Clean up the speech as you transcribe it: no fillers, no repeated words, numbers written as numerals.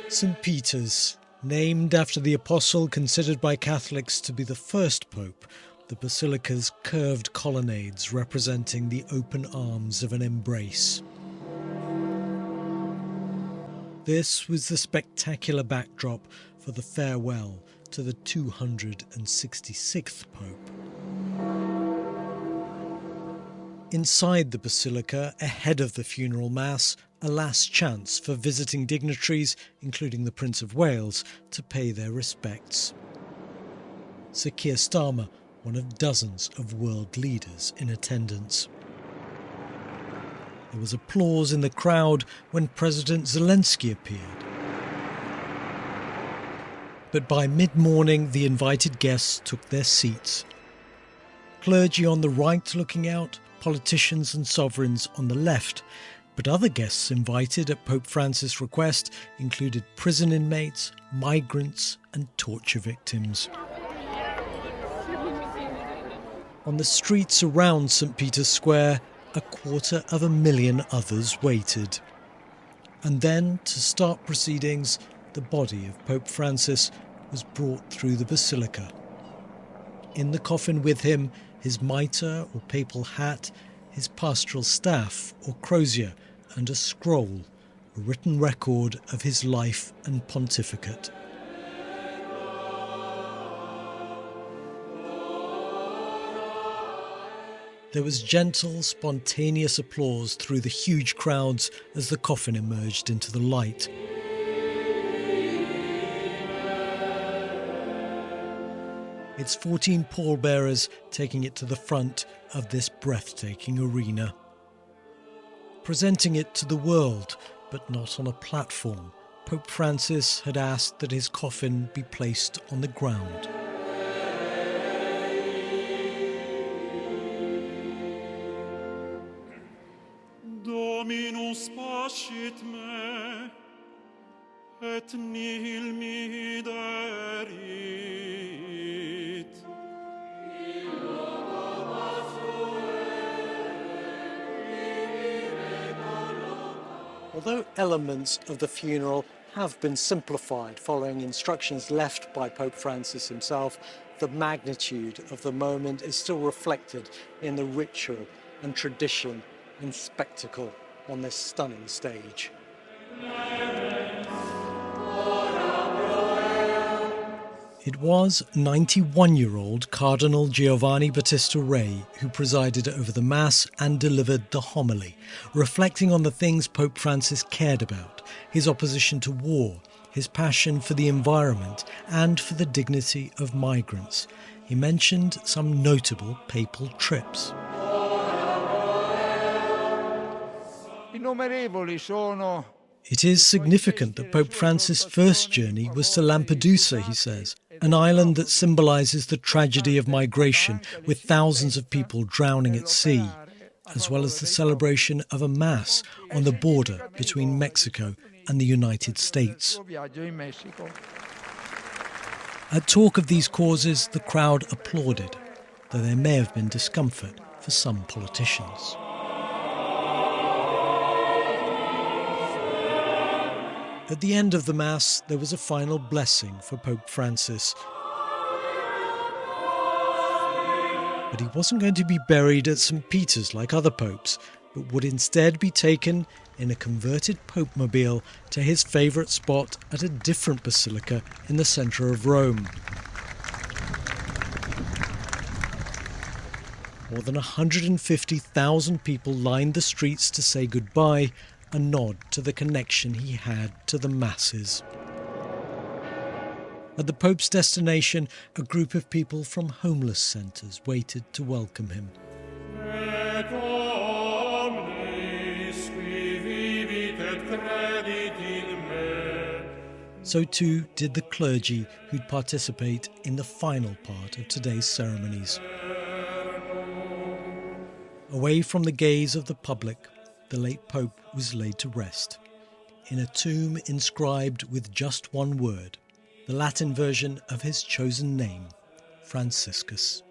St. Peter's, named after the apostle considered by Catholics to be the first pope, the basilica's curved colonnades representing the open arms of an embrace. This was the spectacular backdrop for the farewell to the 266th pope. Inside the basilica, ahead of the funeral mass, a last chance for visiting dignitaries, including the Prince of Wales, to pay their respects. Sir Keir Starmer, one of dozens of world leaders in attendance. There was applause in the crowd when President Zelensky appeared. But by mid-morning, the invited guests took their seats. Clergy on the right looking out, politicians and sovereigns on the left, but other guests invited at Pope Francis' request included prison inmates, migrants and torture victims. On the streets around St. Peter's Square, 250,000 others waited. And then, to start proceedings, the body of Pope Francis was brought through the basilica. In the coffin with him, his mitre or papal hat, his pastoral staff or crozier, and a scroll, a written record of his life and pontificate. There was gentle, spontaneous applause through the huge crowds as the coffin emerged into the light. Its 14 pallbearers taking it to the front of this breathtaking arena. Presenting it to the world, but not on a platform, Pope Francis had asked that his coffin be placed on the ground. Dominus pascit me, et nihil mihi derit. Although elements of the funeral have been simplified following instructions left by Pope Francis himself, the magnitude of the moment is still reflected in the ritual and tradition and spectacle on this stunning stage. It was 91-year-old Cardinal Giovanni Battista Re who presided over the Mass and delivered the homily, reflecting on the things Pope Francis cared about, his opposition to war, his passion for the environment and for the dignity of migrants. He mentioned some notable papal trips. It is significant that Pope Francis' first journey was to Lampedusa, he says, an island that symbolises the tragedy of migration, with thousands of people drowning at sea, as well as the celebration of a Mass on the border between Mexico and the United States. At talk of these causes, the crowd applauded, though there may have been discomfort for some politicians. At the end of the Mass, there was a final blessing for Pope Francis. But he wasn't going to be buried at St. Peter's like other popes, but would instead be taken in a converted Pope-mobile to his favourite spot at a different basilica in the centre of Rome. More than 150,000 people lined the streets to say goodbye, a nod to the connection he had to the masses. At the Pope's destination, a group of people from homeless centres waited to welcome him. So too did the clergy who'd participate in the final part of today's ceremonies. Away from the gaze of the public, the late Pope was laid to rest in a tomb inscribed with just one word, the Latin version of his chosen name, Franciscus.